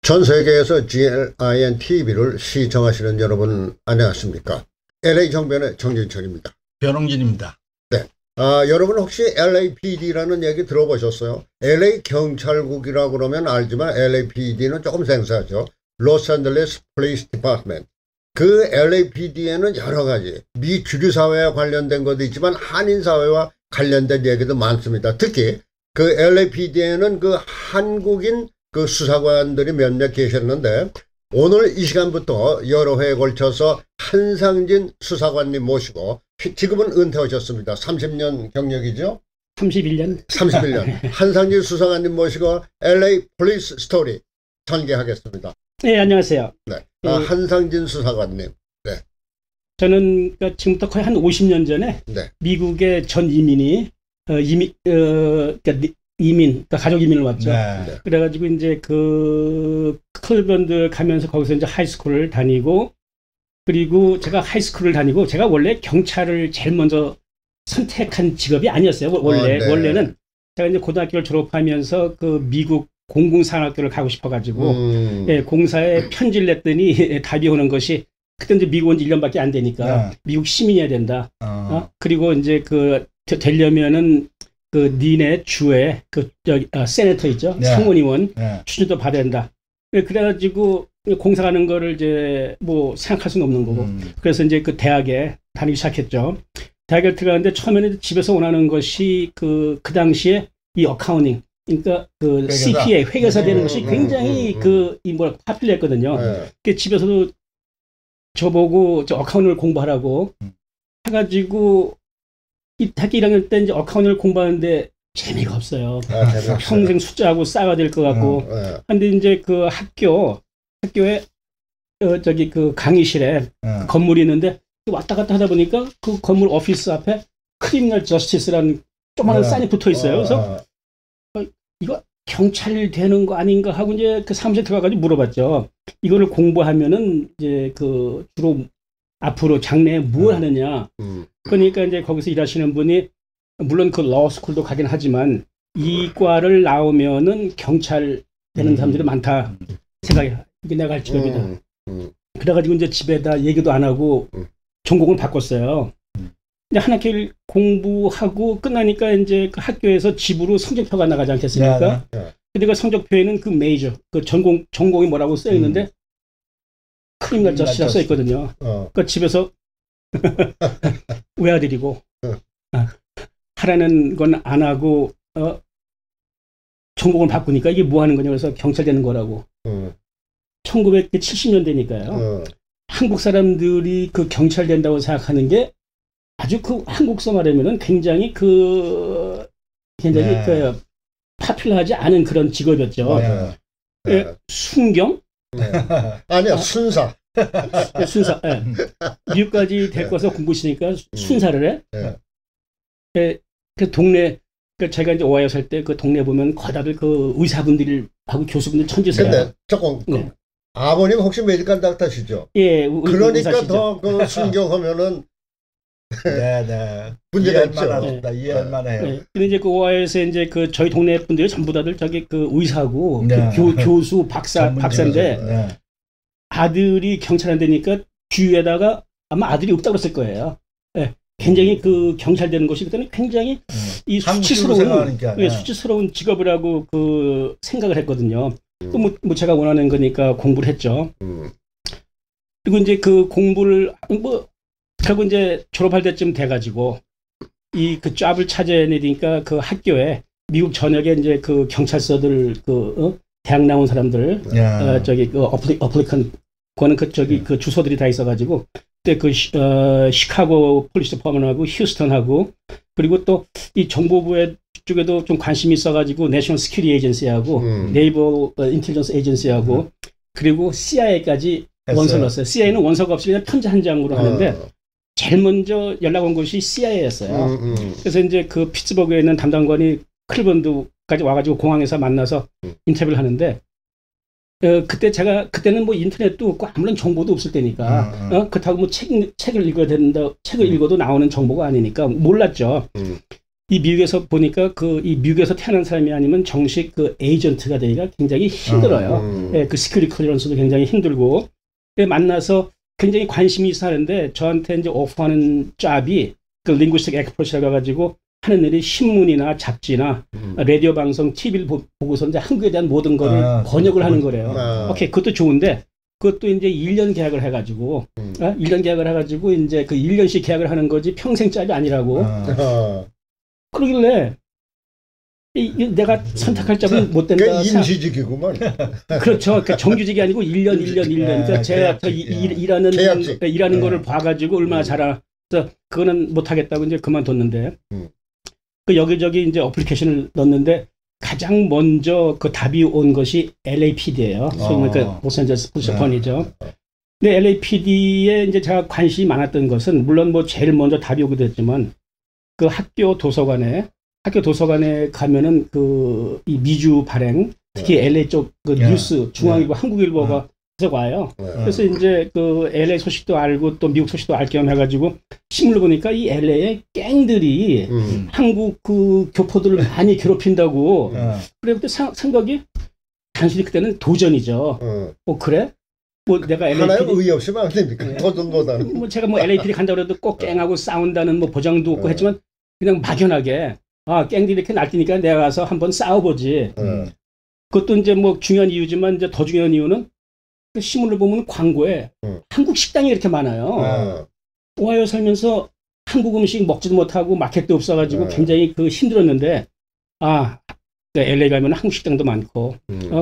전 세계에서 GLIN TV를 시청하시는 여러분 안녕하십니까? LA 정변의 정진철입니다. 변홍진입니다. 네. 여러분 혹시 LAPD라는 얘기 들어보셨어요? LA 경찰국이라고 그러면 알지만 LAPD는 조금 생소하죠. 로스앤젤레스 폴리스 디파트먼트. 그 LAPD에는 여러 가지 미 주류 사회와 관련된 것도 있지만 한인 사회와 관련된 얘기도 많습니다. 특히 그 LAPD에는 그 한국인 그 수사관들이 몇몇 계셨는데 오늘 이 시간부터 여러 회에 걸쳐서 한상진 수사관님 모시고 지금은 은퇴하셨습니다. 30년 경력이죠? 31년. 31년. 한상진 수사관님 모시고 LA 폴리스 스토리 전개하겠습니다. 네, 안녕하세요. 네. 한상진 수사관님. 네. 저는 그러니까 지금부터 거의 한 50년 전에 네. 미국의 전 이민이 그러니까 가족 이민을 왔죠. 네. 그래가지고 이제 그 클리블랜드 가면서 거기서 이제 하이스쿨을 다니고, 그리고 제가 하이스쿨을 다니고 제가 원래 경찰을 제일 먼저 선택한 직업이 아니었어요. 원래 네. 원래는 제가 이제 고등학교를 졸업하면서 그 미국 공군산학교를 가고 싶어가지고 예, 공사에 편지를 냈더니 답이 오는 것이, 그때 이제 미국 온 지 1년밖에 안 되니까 미국 시민이어야 된다. 그리고 이제 그 되려면은 그 니네 주의 그 세네터 있죠, 상원의원 추천도 받아야 된다. 그래가지고 공사 가는 거를 이제 뭐 생각할 수는 없는 거고, 그래서 이제 그 대학에 다니기 시작했죠. 대학에 들어갔는데 처음에는 집에서 원하는 것이 그 당시에 이 어카운팅, 그러니까 그 회계사. CPA 회계사 되는 것이 굉장히 파퓰러했거든요. 그 집에서도 저보고 저 어카운팅을 공부하라고 해가지고 이 대학교 1학년 때 이제 어카운팅을 공부하는데 재미가 없어요. 평생 숫자하고 싸워야 될 것 같고. 근데 이제 그 학교에 저기 그 강의실에 건물이 있는데 왔다 갔다 하다 보니까 그 건물 오피스 앞에 크리미널 저스티스라는 조그마한 사인이 붙어 있어요. 그래서 이거 경찰 되는 거 아닌가 하고 이제 그 사무실 들어가가지고 물어봤죠. 이거를 공부하면은 이제 그 주로 앞으로 장래에 뭘 하느냐. 그러니까 이제 거기서 일하시는 분이, 물론 그 러스쿨도 가긴 하지만 이 과를 나오면은 경찰 되는 사람들이 많다 생각이, 이게 내가 할 직업이다. 그래가지고 이제 집에다 얘기도 안 하고 전공을 바꿨어요. 이제 한 학기를 공부하고 끝나니까 이제 그 학교에서 집으로 성적표가 나가지 않겠습니까? 근데 그 성적표에는 그 메이저, 그 전공이 뭐라고 써 있는데 크리미널 저스티스가 써 있거든요. 그 집에서 외아들이고 하라는 건 안 하고 전공을 바꾸니까 이게 뭐 하는 거냐, 그래서 경찰 되는 거라고. 1970년대니까요. 한국 사람들이 그 경찰 된다고 생각하는 게 아주 그 한국서 말하면은 굉장히 그 파퓰러하지 않은 그런 직업이었죠. 순경? 아니요, 순사. 순사. 미국까지 데리고 와서 공부시니까 순사를 해. 그 동네, 그 제가 이제 오하이오 살 때 그 동네 보면 거의 다들 그 의사분들이 하고 교수분들 천지세요. 근데 조금 아버님 혹시 메디컬 닥터시죠? 예. 그러니까 더 그 순경하면은 문제가 있죠. 이해할 만해요. 근데 이제 그 오하이오에서 이제 그 저희 동네 분들이 전부 다들 저기 그 의사고 그 교수 박사인데 아들이 경찰 안 되니까 주위에다가 아마 아들이 없다고 그랬을 거예요. 굉장히 그 경찰 되는 것이 그때는 굉장히 이 수치스러운 직업이라고 그 생각을 했거든요. 뭐 제가 원하는 거니까 공부를 했죠. 그리고 이제 그 공부를 결국 이제 졸업할 때쯤 돼가지고 그 잡을 찾아내니까 그 학교에 미국 전역에 이제 그 경찰서들 대학 나온 사람들 저기 그 어플리컨 그거는 그 주소들이 다 있어가지고 그때 그 시카고 폴리스 디파먼트하고 휴스턴하고, 그리고 또 이 정보부의 쪽에도 좀 관심이 있어가지고 내셔널 시큐리티 에이전시하고 네이버 인텔리전스 에이전시하고 그리고 CIA까지 원서를 넣었어요. CIA는 원서가 없이 그냥 편지 한 장으로 하는데 제일 먼저 연락 온 것이 CIA였어요. 그래서 이제 그 피츠버그에 있는 담당관이 클리블랜드까지 와가지고 공항에서 만나서 인터뷰를 하는데, 그때는 뭐 인터넷도 없고 아무런 정보도 없을 때니까, 그렇다고 뭐 책을 읽어야 된다, 책을 읽어도 나오는 정보가 아니니까 몰랐죠. 이 미국에서 보니까 이 미국에서 태어난 사람이 아니면 정식 그 에이전트가 되기가 굉장히 힘들어요. 예, 그 시큐리티 클리어런스도 굉장히 힘들고 만나서 굉장히 관심이 있어 하는데 저한테 이제 오프하는 잡이 그 링구스틱 엑스퍼트라고 해가지고 하는 일이 신문이나 잡지나 라디오 방송, TV를 보고서 이제 한국에 대한 모든 거를 번역을 하는 거래요. 오케이, 그것도 좋은데 그것도 이제 1년 계약을 해가지고 1년 계약을 해가지고 이제 그 1년씩 계약을 하는 거지 평생 짭이 아니라고. 그러길래 내가 선택할 잡은 못 된다. 그게 임시직이구만. 그렇죠. 그러니까 정규직이 아니고 1년. 그러니까 제가 일하는 거를 봐가지고 얼마나 잘하. 그래서 그거는 못 하겠다고 이제 그만뒀는데 그 여기저기 이제 어플리케이션을 넣었는데 가장 먼저 그 답이 온 것이 LAPD예요. 소위 말해서 로스앤젤레스 폴리스 디파먼트죠. 근데 LAPD에 이제 제가 관심이 많았던 것은 물론 뭐 제일 먼저 답이 오기도 했지만 그 학교 도서관에 가면은 이 미주 발행 특히 LA 쪽 그 뉴스 중앙일보 한국일보가 계속 와요. 그래서 이제 그 LA 소식도 알고 또 미국 소식도 알 겸 해가지고 신문을 보니까 이 LA의 갱들이 한국 그 교포들을 많이 괴롭힌다고. 그래 그때 생각이 단순히 그때는 도전이죠. 그래? 뭐 내가 하나의 의의 없이만 안 됩니까? 도전보다는. 뭐 제가 뭐 LAPD 간다고 해도 꼭 갱하고 싸운다는 뭐 보장도 없고 했지만 그냥 막연하게 갱들이 이렇게 날뛰니까 내가 가서 한번 싸워보지. 그것도 이제 뭐 중요한 이유지만 이제 더 중요한 이유는 그 신문을 보면 광고에 한국 식당이 이렇게 많아요. 오하이오 살면서 한국 음식 먹지도 못하고 마켓도 없어가지고 굉장히 그 힘들었는데 LA 가면 한국 식당도 많고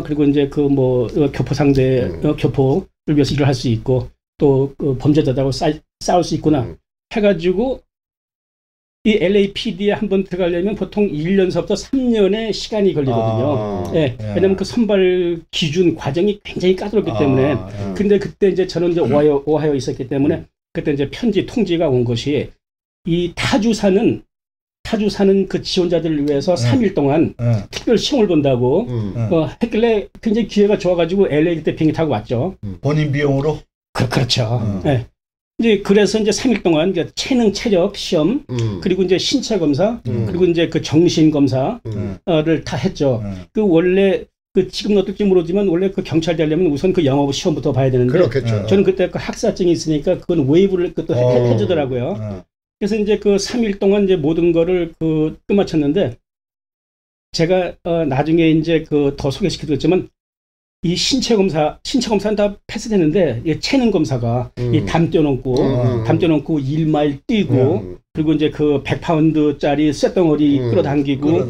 그리고 이제 그 뭐 교포 상대 교포를 위해서 일을 할 수 있고 또 그 범죄자들하고 싸울 수 있구나 해가지고 이 LAPD에 한번 들어가려면 보통 1년서부터 3년의 시간이 걸리거든요. 왜냐면 그 선발 기준 과정이 굉장히 까다롭기 때문에. 근데 그때 이제 저는 이제 오하이오에 있었기 때문에 그때 이제 편지 통지가 온 것이 이 타주 사는 그 지원자들을 위해서 3일 동안 특별 시험을 본다고 했길래 굉장히 기회가 좋아가지고 LA 그때 비행기 타고 왔죠. 본인 비용으로? 그렇죠. 네. 이제 그래서 이제 3일 동안 체능 체력 시험 그리고 이제 신체 검사 그리고 이제 그 정신 검사를 다 했죠. 그 원래 그 지금 어떨지 모르지만 원래 그 경찰 되려면 우선 그 영어 시험부터 봐야 되는데 그렇겠죠. 저는 그때 그 학사증이 있으니까 그건 웨이브를 그것도 해주더라고요. 그래서 이제 그 3일 동안 이제 모든 거를 그 끝마쳤는데 제가 나중에 이제 그 더 소개시켜드렸지만 이 신체 검사는 다 패스되는데 이 체능 검사가 이 담 떼어놓고 1마일 뛰고 그리고 이제 그 100파운드짜리 쇳덩어리 끌어당기고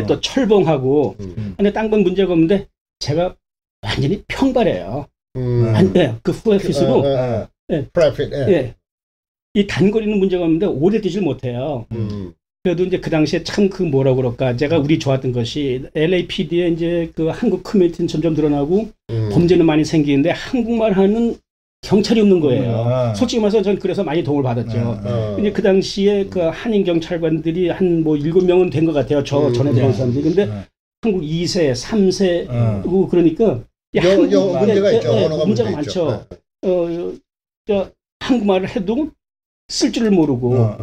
또 철봉하고 근데 딴 건 문제가 없는데 제가 완전히 평발해요. 그 후에핏으로 이 단거리는 문제가 없는데 오래 뛰질 못해요. 그래도 이제 그 당시에 참 그 뭐라 그럴까 제가 우리 좋았던 것이 LAPD에 이제 그 한국 커뮤니티는 점점 늘어나고 범죄는 많이 생기는데 한국말 하는 경찰이 없는 거예요. 솔직히 말해서 전 그래서 많이 도움을 받았죠. 근데 그 당시에 그 한인 경찰관들이 한 뭐 7명은 된 것 같아요. 저 전에 들어온 사람들이. 근데 한국 2세, 3세고 그러니까 문제가 있죠. 문제가 많죠. 한국말을 해도 쓸 줄을 모르고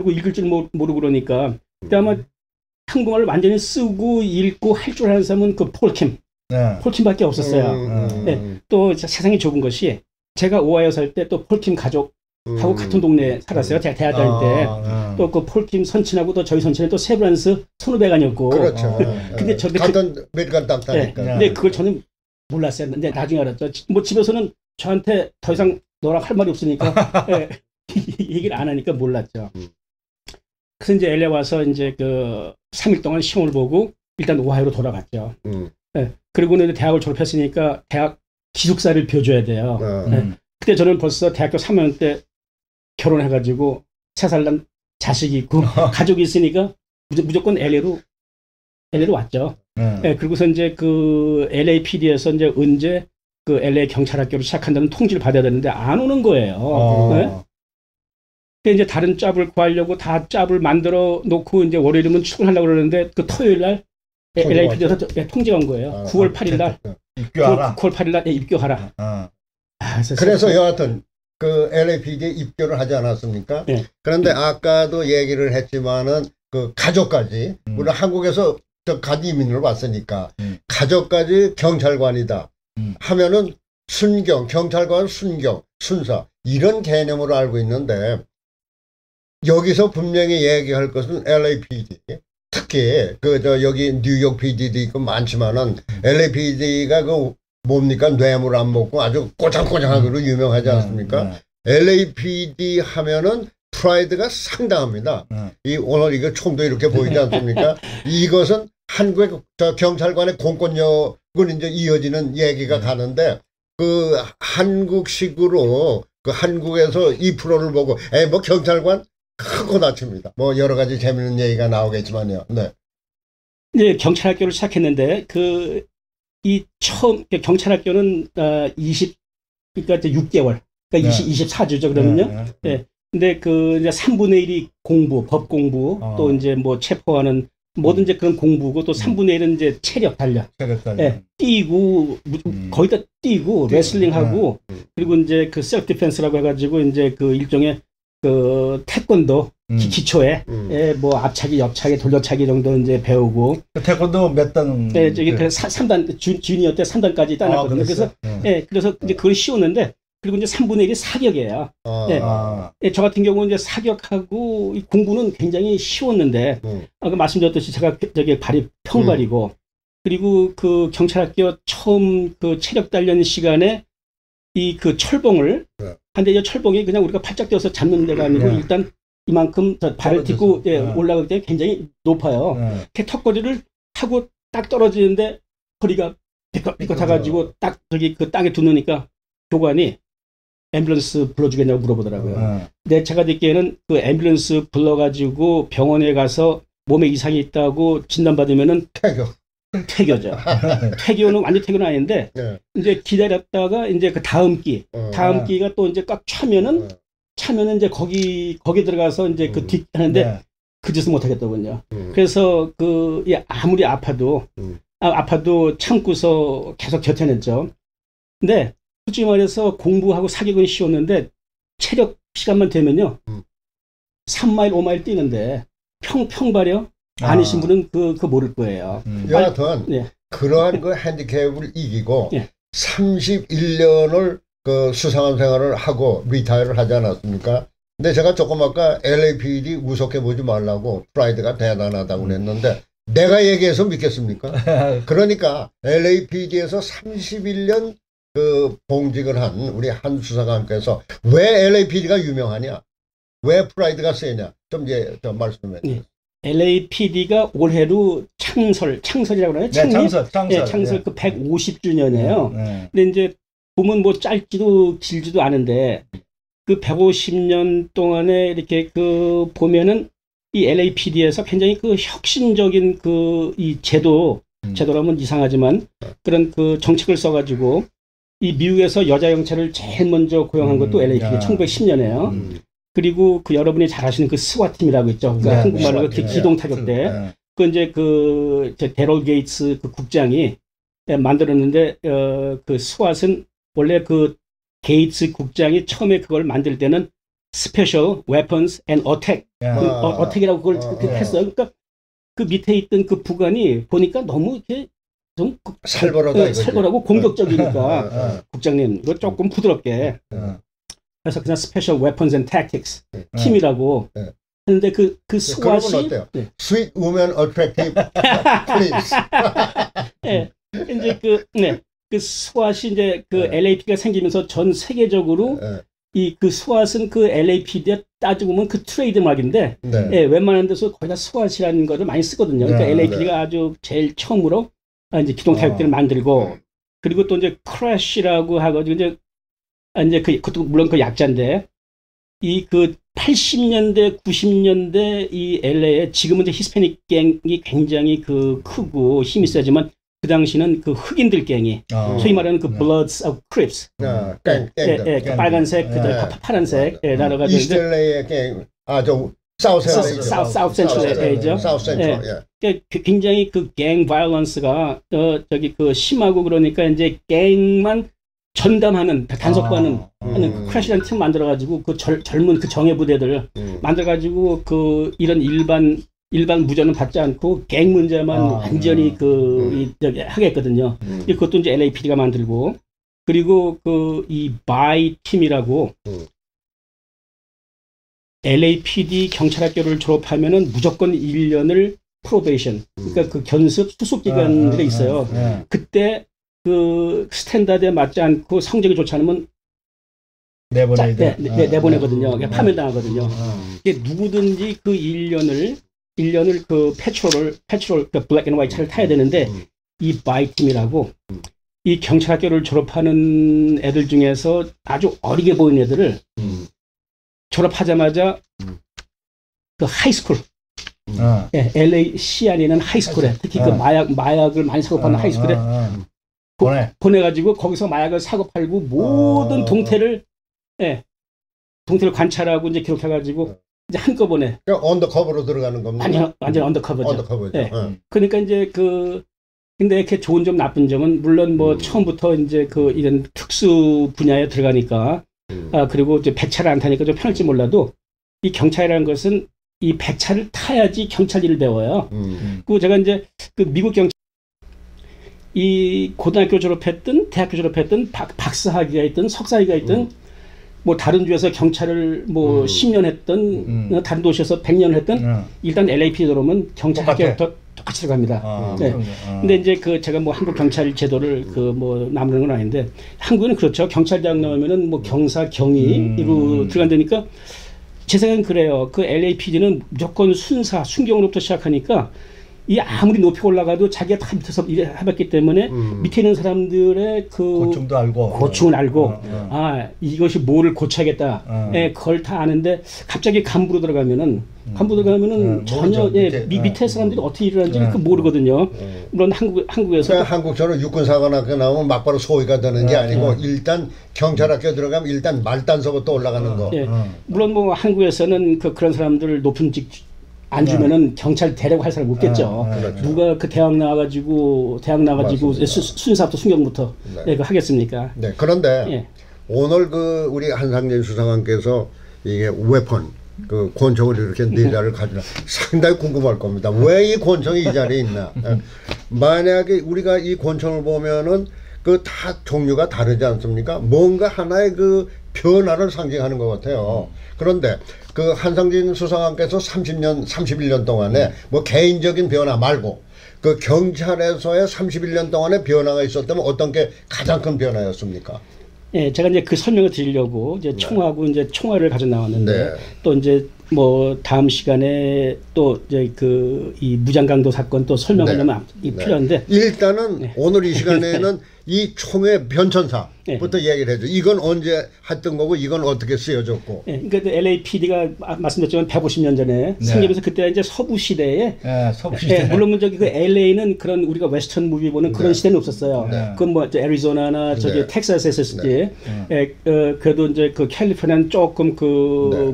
읽을 줄 모르고 그러니까 그때 아마 한국말을 완전히 쓰고 읽고 할 줄 아는 사람은 그 폴킴밖에 없었어요. 또 세상이 좁은 것이 제가 오하이오 살 때 또 폴킴 가족하고 같은 동네에 살았어요. 제가 대학 다닐 때 또 그 폴킴 선친하고 또 저희 선친은 또 세브란스 선후배관이었고 그렇죠. 근데 같은 메디컬 닥터니까. 근데 그걸 저는 몰랐어요. 근데 나중에 알았죠. 뭐 집에서는 저한테 더 이상 너랑 할 말이 없으니까 얘기를 안 하니까 몰랐죠. 그래서 이제 LA 와서 이제 그 3일 동안 시험을 보고 일단 오하이오로 돌아갔죠. 그리고는 대학을 졸업했으니까 대학 기숙사를 비워줘야 돼요. 그때 저는 벌써 대학교 3학년 때 결혼해가지고 3살 난 자식이 있고 가족이 있으니까 무조건 LA로 왔죠. 그리고서 이제 그 LAPD에서 이제 언제 그 LA 경찰학교를 시작한다는 통지를 받아야 되는데 안 오는 거예요. 근데 이제 다른 짭을 구하려고 다 짭을 만들어 놓고 이제 월요일이면 출근하려고 그러는데 그 토요일 날 LAPD에서 통지가 온 거예요. 9월 8일 날 입교하라. 9월 8일 날 입교하라. 그래서 여하튼 그 LAPD에 입교를 하지 않았습니까? 그런데 아까도 얘기를 했지만은 그 가족까지 우리 한국에서 간 이민을 왔으니까 가족까지 경찰관이다 하면은 순경, 경찰관 순경, 순사 이런 개념으로 알고 있는데 여기서 분명히 얘기할 것은 LAPD 특히 여기 뉴욕 PD도 있고 많지만은 LAPD가 그 뭡니까 뇌물 안 먹고 아주 꼬장꼬장하기로 유명하지 않습니까? LAPD 하면은 프라이드가 상당합니다. 오늘 이거 총도 이렇게 보이지 않습니까? 이것은 한국의 경찰관의 공권력은 이제 이어지는 얘기가 가는데 그 한국식으로 그 한국에서 이 프로를 보고 뭐 경찰관 크고 다칩니다. 뭐 여러 가지 재밌는 얘기가 나오겠지만요. 네. 네, 경찰학교를 시작했는데 이 처음 경찰학교는 그러니까 이제 6개월, 그러니까 24주죠 그러면요. 네. 근데 그 이제 3분의 1이 공부, 법 공부, 또 이제 뭐 체포하는 모든 이제 그런 공부고 또 3분의 1은 이제 체력 단련. 네, 뛰고 거의 다 뛰고 레슬링하고 그리고 이제 그 셀프 디펜스라고 해가지고 이제 그 일종의 그 태권도 기초에 뭐 앞차기, 옆차기, 돌려차기 정도 이제 배우고. 태권도 몇 단? 네, 저기 그 3단 주니어 때 3단까지 따놨거든요. 그래서 그래서 이제 그걸 씌웠는데 그리고 이제 3분의 1이 사격이에요. 저 같은 경우는 이제 사격하고 공부는 굉장히 쉬웠는데 아까 말씀드렸듯이 제가 저기 발이 평발이고 그리고 그 경찰학교 처음 그 체력 단련 시간에 이 그 철봉을 한데 이 철봉이 그냥 우리가 팔짝 떼어서 잡는 데가 아니고 일단 이만큼 발을 딛고 올라갈 때 굉장히 높아요. 그 턱걸이를 하고 딱 떨어지는데 허리가 삐끗삐끗해가지고 딱 저기 그 땅에 두느니까 교관이 앰뷸런스 불러주겠냐고 물어보더라고요. 근데 제가 듣기에는 그 앰뷸런스 불러가지고 병원에 가서 몸에 이상이 있다고 진단받으면은 퇴교죠. 퇴교는 완전 퇴교는 아닌데 이제 기다렸다가 이제 그 다음 기가 또 이제 꽉 차면은 이제 거기 들어가서 이제 그 뒷 하는데 그 짓을 못 하겠더군요. 그래서 그 아무리 아파도 참고서 계속 견뎌냈죠. 근데 솔직히 말해서 공부하고 사격은 쉬웠는데 체력 시간만 되면요 3마일 5마일 뛰는데 평발이요 아니신 분은 그 모를 거예요. 여하튼 그러한 그 핸디캡을 이기고 31년을 그 수상한 생활을 하고 리타이어를 하지 않았습니까? 근데 제가 조금 아까 LAPD 우습게 보지 말라고 프라이드가 대단하다고 그랬는데 내가 얘기해서 믿겠습니까? 그러니까 LAPD에서 31년 그 봉직을 한 우리 한 수사관께서 왜 LAPD가 유명하냐? 왜 프라이드가 세냐? 좀 이제 좀 말씀해 주세요. LAPD가 올해로 창설이라고 그러나요? 창설 그 150주년이에요. 근데 이제 보면 뭐 짧지도 길지도 않은데 그 150년 동안에 이렇게 그 보면은 이 LAPD에서 굉장히 그 혁신적인 그 이 제도라면 이상하지만 그런 그 정책을 써가지고 이 미국에서 여자 경찰을 제일 먼저 고용한 것도 LAPD 1910년에요. 그리고 그 여러분이 잘 아시는 그 스와팀이라고 있죠. 그러니까 한국말로 그 기동 타격대. 그 이제 그 데럴 게이츠 그 국장이 만들었는데 그 스왓은 원래 그 게이츠 국장이 처음에 그걸 만들 때는 스페셜 웨펀스 앤 어택 어택이라고 그걸 했어요. 그러니까 그 밑에 있던 그 부관이 보니까 너무 이렇게 좀 살벌하고 공격적이니까 국장님 이거 조금 부드럽게 그래서 그냥 스페셜 웨펀스 앤 택틱스 팀이라고 했는데 그 스왓이 어때요? Sweet woman attractive please. 이제 그 스왓이 이제 그 LAPD가 생기면서 전 세계적으로 이 그 스왓은 그 LAPD에 따지고 보면 그 트레이드 마크인데 웬만한 데서 거의 다 스왓이라는 거를 많이 쓰거든요. 그러니까 LAPD가 아주 제일 처음으로 이제 기동 타격대를 만들고 그리고 또 이제 크래쉬라고 하거든요. 이제 그것도 물론 그 약자인데 이 그 80년대 90년대 이 LA에 지금은 이제 히스패닉 갱이 굉장히 그 크고 힘이 세지만 그 당시는 그 흑인들 갱이 소위 말하는 그 Bloods of Crips 그 빨간색 파란색 나라가 이스트 LA의 갱 사우스 센트럴이죠. 굉장히 그 갱 바이올런스가 저기 그 심하고 그러니까 이제 갱만 전담하는 단속반은 하는 크래시라는 팀 만들어가지고 그 젊은 그 정예 부대들 만들어가지고 그 이런 일반 일반 무전은 받지 않고 갱 문제만 완전히 저기 하겠거든요. 그것도 이제 LAPD가 만들고, 그리고 이 바이 팀이라고 LAPD 경찰학교를 졸업하면은 무조건 1년을 프로베이션, 그러니까 그 견습 수습 기간들이 있어요. 그때 그 스탠다드에 맞지 않고 성적이 좋지 않으면 내보내거든요. 파면당하거든요. 누구든지 그 1년을 그 패트롤 그 블랙 앤 화이트 차를 타야 되는데, 이 바이 팀이라고 이 경찰학교를 졸업하는 애들 중에서 아주 어리게 보이는 애들을 졸업하자마자 그 하이스쿨, LA 시안에 있는 하이스쿨에, 특히 그 마약을 많이 사고 파는 하이스쿨에 보내가지고 거기서 마약을 사고 팔고 모든 동태를 관찰하고 이제 기록해가지고 이제 한꺼번에 언더커버로 들어가는 겁니다. 완전 언더커버죠. 언더커버죠. 그러니까 이제 근데 이렇게 좋은 점 나쁜 점은 물론 뭐 처음부터 이제 이런 특수 분야에 들어가니까 그리고 이제 배차를 안 타니까 좀 편할지 몰라도, 이 경찰이라는 것은 이 배차를 타야지 경찰 일을 배워요. 그리고 제가 이제 그 미국 경찰, 이 고등학교 졸업했든 대학교 졸업했든 박사학위가 있든 석사학위가 있든 뭐 다른 주에서 경찰을 뭐 10년 했든 다른 도시에서 100년 했든 일단 LAPD 들어오면 경찰 학교부터 똑같이 들어갑니다. 근데 이제 제가 뭐 한국 경찰 제도를 뭐 나무는 건 아닌데, 한국은 그렇죠. 경찰대학 나오면은 뭐 경사, 경위로 들어간다니까. 제 생각은 그래요. 그 LAPD는 무조건 순경으로부터 시작하니까, 이 아무리 높이 올라가도 자기가 다 밑에서 해봤기 때문에 밑에 있는 사람들의 고충도 알고, 고충을 알고, 이것이 뭐를 고쳐야겠다. 그걸 다 아는데 갑자기 간부로 들어가면은 전혀 밑에 사람들이 어떻게 일을 하는지 모르거든요. 물론 한국에서 한국처럼 육군사관학교 나오면 막바로 소위가 되는 게 아니고 일단 경찰학교 들어가면 일단 말단서부터 올라가는 거. 물론 뭐 한국에서는 그런 사람들 높은 직 안 주면은 경찰 대라고 할 사람 없겠죠. 그렇죠. 누가 그 대학 나가지고 순사부터 순경부터 하겠습니까? 네. 그런데 오늘 우리 한상진 수사관께서 이게 웨폰, 권총을 이렇게 4자를 가지나 상당히 궁금할 겁니다. 왜 이 권총이 이 자리에 있나? 만약에 우리가 이 권총을 보면은 다 종류가 다르지 않습니까? 뭔가 하나의 변화를 상징하는 것 같아요. 그런데 한상진 수사관께서 31년 동안에 뭐 개인적인 변화 말고 경찰에서의 31년 동안의 변화가 있었다면 어떤 게 가장 큰 변화였습니까? 제가 이제 그 설명을 드리려고 이제 총하고 이제 총알을 가져 나왔는데, 또 이제 뭐 다음 시간에 또 이제 이 무장강도 사건 또 설명하려면 필요한데, 일단은 오늘 이 시간에는 이 총의 변천사부터 얘기를 해줘. 이건 언제 했던 거고 이건 어떻게 쓰여졌고. 그러니까 LAPD가 말씀드렸지만 150년 전에 생기면서 그때 이제 서부 시대에, 물론 LA는 그런 우리가 웨스턴 무비 보는 그런 시대는 없었어요. 그건 뭐 애리조나나 텍사스에 있을 때, 그래도 이제 캘리포니아는 조금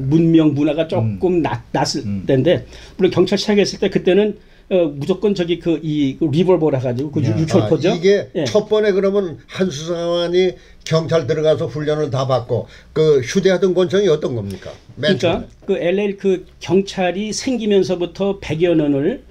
문명 문화가 조금 낮을 때인데, 물론 경찰 시작했을 때 그때는 무조건 이 리볼버라 가지고 유철포죠. 이게 첫 번에 그러면 한 수사관이 경찰 들어가서 훈련을 다 받고 휴대하던 권총이 어떤 겁니까? 그러니까 LA 경찰이 생기면서부터 100여 년을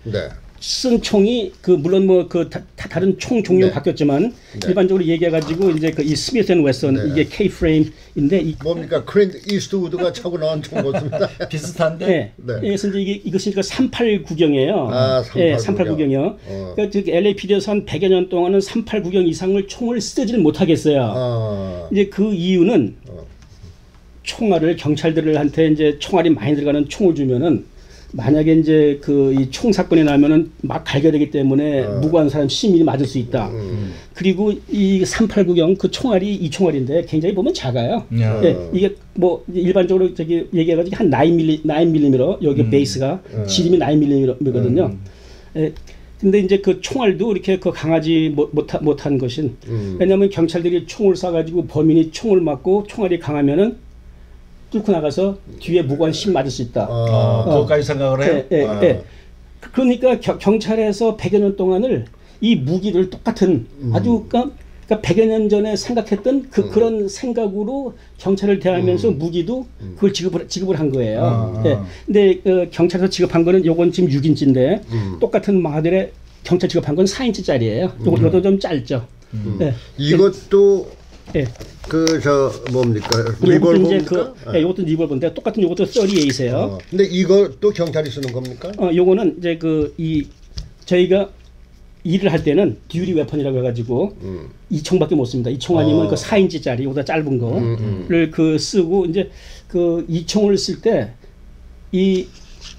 쓴 총이 물론 뭐 다른 총 종류는 바뀌었지만 일반적으로 얘기해가지고 이제 이 스미스 앤 웨슨 이게 K 프레임인데 뭡니까? 클린트 이스트우드가 차고 나온 총 같습니다. 비슷한데. 그래서 이제 이것이 389경이에요. 389경이요. 그러니까 LAPD에서 한 100여 년 동안은 389경 이상을 총을 쓰지를 못하겠어요. 이제 그 이유는 총알을 경찰들한테 이제 총알이 많이 들어가는 총을 주면은, 만약에 이제 이 총 사건이 나면은 막 갈겨되기 때문에 무고한 사람 시민이 맞을 수 있다. 그리고 이 389경 총알이 이 총알인데 굉장히 보면 작아요. 이게 뭐 일반적으로 얘기해가지고 한 9mm 여기 베이스가 지름이 9mm거든요. 근데 이제 총알도 이렇게 강하지 못한 것은, 왜냐하면 경찰들이 총을 쏴가지고 범인이 총을 맞고 총알이 강하면은 뚫고 나가서 뒤에 무고한 심 맞을 수 있다. 그것까지 생각을 해요? 그러니까 경찰에서 100여 년 동안을 이 무기를 똑같은 아주 그러니까 100여 년 전에 생각했던 그런 생각으로 경찰을 대하면서 무기도 그걸 지급을 한 거예요. 네. 근데 경찰에서 지급한 거는 요건 지금 6인치인데 똑같은 모델에 경찰 지급한 건 4인치짜리예요. 요것도 좀 짧죠. 네. 이것도 네. 뭡니까? 리볼버입니까? 네, 이것도 리볼버인데 똑같은 요것도 38이에요. 근데 이것도 경찰이 쓰는 겁니까? 요거는 이제 저희가 일을 할 때는 듀리 웨펀이라고 해가지고 이 총밖에 못 씁니다. 이 총 아니면 그 4인치짜리 보다 짧은 거를 쓰고 이제 이 총을 쓸 때 이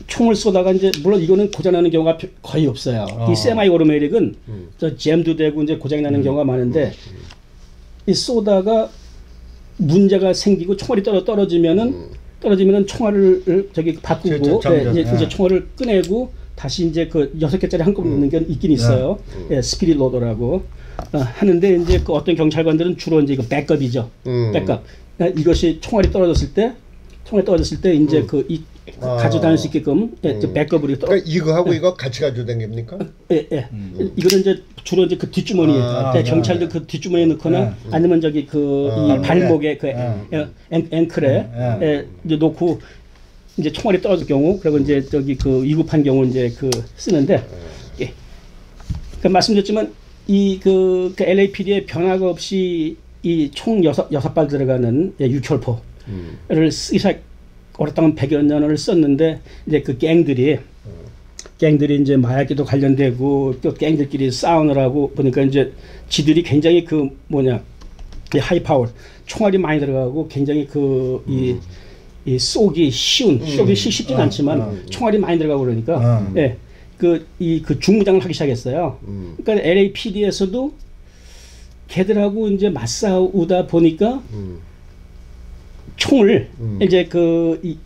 총을 쏘다가 이제 물론 이거는 고장나는 경우가 거의 없어요. 이 세마이 오토매틱은 잼도 되고 이제 고장이 나는 경우가 많은데 이 쏘다가 문제가 생기고 총알이 떨어지면은 총알을 바꾸고 이제 총알을 꺼내고 다시 이제 그 6개짜리 한꺼번에 넣는 게 있긴 있어요. 예, 스피릿 로더라고 하는데 이제 그 어떤 경찰관들은 주로 이제 이거 백업이죠. 백업. 이것이 총알이 떨어졌을 때 이제 가지고 다닐 수 있게끔 백업으로 그러니까 이거하고 이거 같이 가지고 다닙니까? 예. 이거는 이제 주로 이제 그 뒷주머니에 경찰들 그 뒷주머니에 넣거나 아니면 이 발목에 그 앵클에 이제 놓고 이제 총알이 떨어질 경우 그리고 이제 위급한 경우 이제 쓰는데 예. 그러니까 말씀드렸지만 그 LAPD의 변화가 없이 이 총 6발 들어가는 6혈포를 쓰기 오랫동안 100여 년을 썼는데 이제 그 갱들이 이제 마약에도 관련되고 또 갱들끼리 싸우느라고 보니까 이제 지들이 굉장히 하이 파워 총알이 많이 들어가고 굉장히 이 쏘기 쉽진 않지만 총알이 많이 들어가고 그러니까 예. 그 중무장을 하기 시작했어요. 그러니까 LAPD에서도 걔들하고 이제 맞싸우다 보니까 총을 이제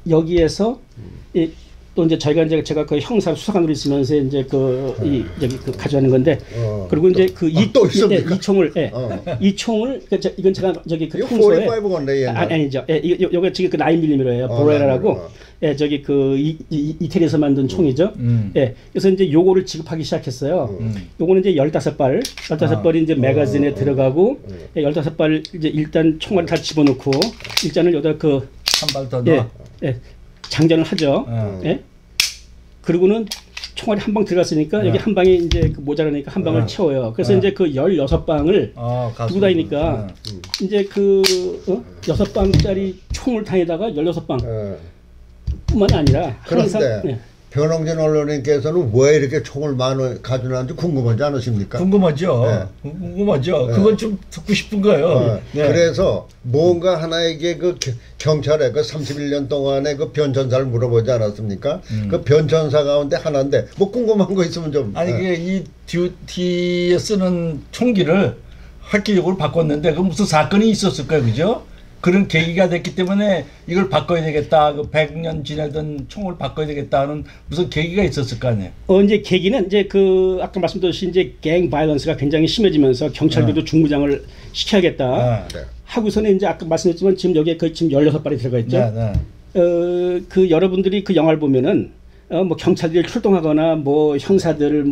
여기에서 또 이제 제가 그 형사 수사관으로 있으면서 이제 가져가는 건데 그리고 이제 또 있습니까? 이 총을 이 총을 이건 제가 평소에 45건데 아니죠. 요게 지금 9mm예요. 보레라라고 이태리에서 만든 총이죠. 예. 그래서 이제 요거를 지급하기 시작했어요. 요거는 이제 15발이 이제 매거진에 들어가고 15발 이제 일단 총알을 다 집어넣고 일단은 여기다 한 발 더 넣어. 장전을 하죠. 예? 그리고는 총알이 한 방 들어갔으니까 여기 한 방이 이제 모자라니까 한 방을 채워요. 그래서 이제 16방을 두고 다니니까 이제 6방짜리 총을 다니다가 16방 뿐만 아니라 그런데 변홍진 언론인께서는 왜 이렇게 총을 많이 가져나는지 궁금하지 않으십니까? 궁금하죠. 궁금하죠. 그건 좀 듣고 싶은 거예요. 그래서 뭔가 하나에게 경찰에 31년 동안의 변천사를 물어보지 않았습니까? 그 변천사 가운데 하나인데 뭐 궁금한 거 있으면 좀. 아니 이 듀티에 쓰는 총기를 획기적으로 바꿨는데 그 무슨 사건이 있었을까요, 그죠? 그런 계기가 됐기 때문에 이걸 바꿔야 되겠다. 100년 지나던 총을 바꿔야 되겠다 하는 무슨 계기가 있었을 거 아니에요. 이제 계기는 이제 아까 말씀드렸듯이 이제 갱 바이런스가 굉장히 심해지면서 경찰들도 중무장을 시켜야겠다. 하고서는 이제 아까 말씀드렸지만 지금 여기에 지금 16발이 들어가 있죠. 여러분들이 그 영화를 보면은 뭐 경찰들이 출동하거나 뭐 형사들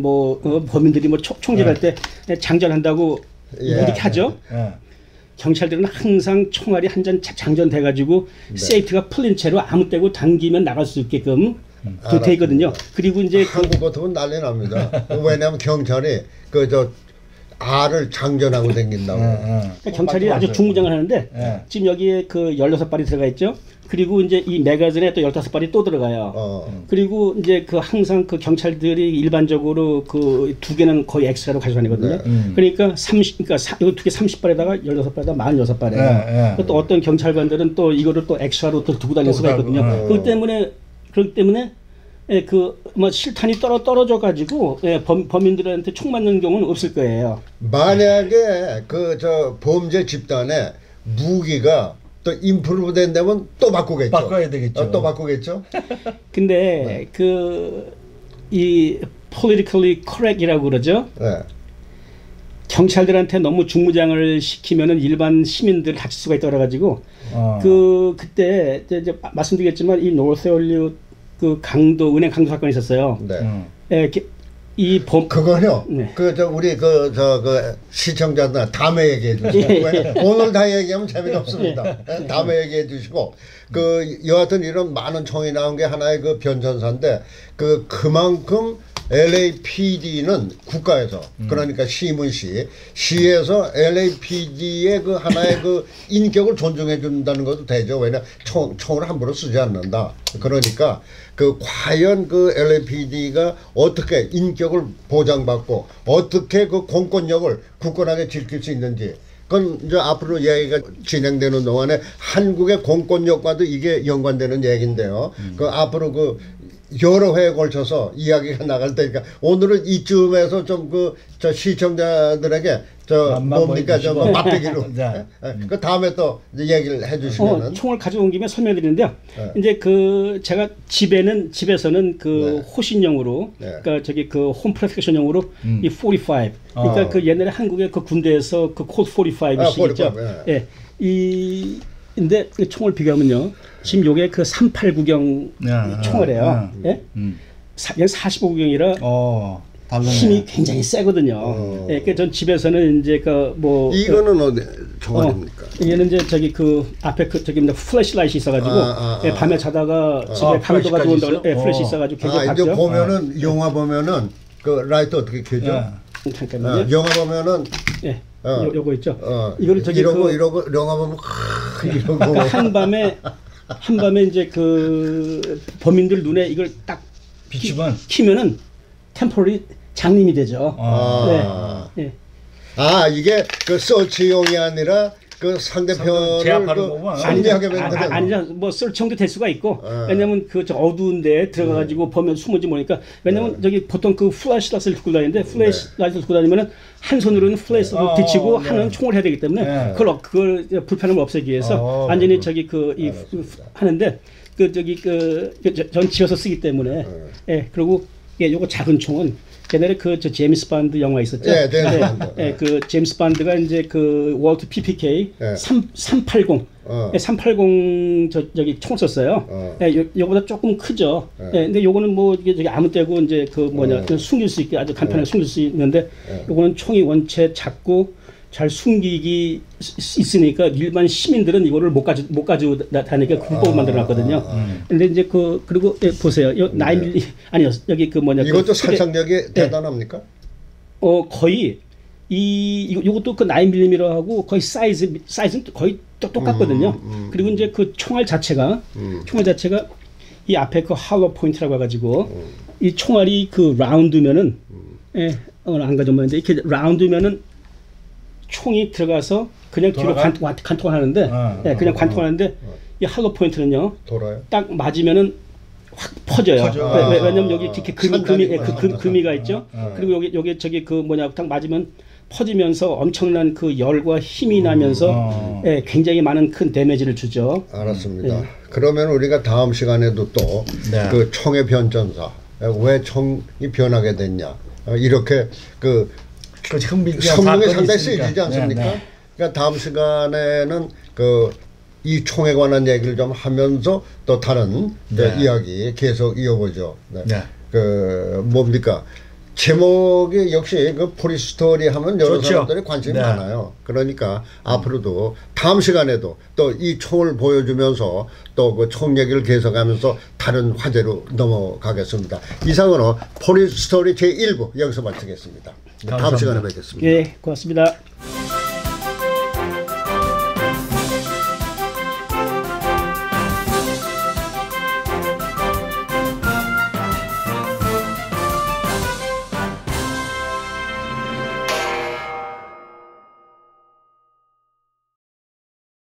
범인들이 총질할 때 장전한다고 이렇게 하죠. 경찰들은 항상 총알이 한 잔 장전돼가지고 세이프가 풀린 채로 아무 때고 당기면 나갈 수 있게끔 돼 있거든요. 그리고 이제 한국 같으면 난리 납니다. 왜냐하면 경찰이 알을 장전하고 다닌다고. 그러니까 경찰이 아주 중무장을 하는데 지금 여기에 16발이 들어가 있죠. 그리고 이제 이 매거진에 또 15발이 또 들어가요. 그리고 이제 항상 경찰들이 일반적으로 2개는 거의 엑스트라로 가져다니거든요. 그러니까 이거 2개 30발에다가 16발에다가 46발이에요. 또 어떤 경찰관들은 또 이거를 또 엑스트라로 또 두고 다닐 수가 있거든요. 그렇기 때문에 실탄이 떨어져 가지고 범인들한테 총 맞는 경우는 없을 거예요. 만약에 범죄 집단에 무기가 또 임프루브 된다면 또 바꾸겠죠. 바꿔야 되겠죠. 또 바꾸겠죠. 근데 이 politically correct이라고 그러죠. 경찰들한테 너무 중무장을 시키면은 일반 시민들 다칠 수가 있다 그래가지고 그때 이제 말씀드리겠지만 이 노스홀리우드 은행 강도 사건이 있었어요. 그거요. 네. 우리 그 시청자들 다음에 얘기해 주시고 오늘 다 얘기하면 재미가 없습니다. 다음에 얘기해 주시고 여하튼 이런 많은 총이 나온 게 하나의 그 변천사인데 그만큼 LAPD는 국가에서 그러니까 시에서 LAPD의 그 하나의 그 인격을 존중해 준다는 것도 되죠. 왜냐 총을 함부로 쓰지 않는다. 그러니까 과연 LAPD가 어떻게 인격을 보장받고 어떻게 그 공권력을 굳건하게 지킬 수 있는지. 그건 이제 앞으로 얘기가 진행되는 동안에 한국의 공권력과도 이게 연관되는 얘기인데요. 앞으로 여러 회에 걸쳐서 이야기가 나갈 테니까 오늘은 이쯤에서 좀 저 시청자들에게 뭡니까 맛보기로 네. 그 다음에 또 얘기를 해주시면은 총을 가져온 김에 설명드리는데요. 이제 제가 집에서는 네. 호신용으로 네. 그러니까 홈 프로텍션용으로 이 45 그러니까 옛날에 한국의 군대에서 콜 45씩 있죠. 예. 근데 총을 비교하면요. 지금 요게 389경 총알이에요. 예? 45구경이라 힘이 굉장히 세거든요. 예, 그러니까 전 집에서는 이제 이거는 어디 총알입니까? 얘는 이제 앞에 플래시라이트이 있어가지고 밤에 자다가 집에 강도가 들어온다고 플래시 있어가지고 굉장히 이제 밝죠. 보면은 영화 보면은 라이트 어떻게 켜죠? 잠깐만요. 영화 보면은 요거 있죠. 이거를 이러고 영화 보면 이러고 그러니까 한밤에 이제 범인들 눈에 이걸 딱 키면은 템포리 장님이 되죠. 네. 이게 서치용이 아니라 상대편을 합리하게 만드는 아니죠. 설정도 될 수가 있고 왜냐면 어두운데 들어가가지고 보면 숨은지 모르니까 왜냐면 보통 플래시라이트를 들고 다니는데 플래시라이트를 들고 다니면은 한 손으로는 플래시로 비치고 하나는 총을 해야 되기 때문에 그걸 불편함을 없애기 위해서 완전히 하는데 전 집에서 쓰기 때문에 그리고 요거 작은 총은 옛날에 제임스 본드 영화 있었죠. 제임스 본드가 이제 월트 PPK 380 380 총을 썼어요. 요거보다 조금 크죠. 근데 요거는 이게 아무 때고 이제 숨길 수 있게 아주 간편하게 숨길 수 있는데 요거는 총이 원체 작고 잘 숨기기 있으니까 일반 시민들은 이거를 못 가지고 다니니까 군법을 만들어놨거든요. 근데 이제 그리고 보세요. 요 9mm 아니요 여기 이것도 살상력이 대단합니까? 거의 요것도 9mm하고 거의 사이즈는 거의 똑같거든요. 그리고 이제 총알 자체가 이 앞에 할로 포인트라고 해가지고 이 총알이 라운드면은 안 가져오는데 이렇게 라운드면은 총이 들어가서 그냥 뒤로 관통하는데 그냥 관통하는데 이 할로 포인트는요 돌아요? 딱 맞으면은 확 퍼져요. 왜냐면 여기 이렇게 금이가 있죠. 그리고 여기 딱 맞으면 퍼지면서 엄청난 열과 힘이 나면서 굉장히 많은 큰 데미지를 주죠. 알았습니다. 그러면 우리가 다음 시간에도 또 총의 변전사 왜 총이 변하게 됐냐 이렇게 성능이 상당히 세지지 않습니까? 그러니까 다음 시간에는 이 총에 관한 얘기를 좀 하면서 또 다른 이야기 계속 이어보죠. 뭡니까? 제목이 역시 포리스토리 하면 여러 사람들이 관심이 많아요. 그러니까 앞으로도 다음 시간에도 또 이 총을 보여주면서 또 총 얘기를 계속하면서 다른 화제로 넘어가겠습니다. 이상으로 포리스토리 제1부 여기서 마치겠습니다. 다음 시간에 뵙겠습니다. 예, 고맙습니다.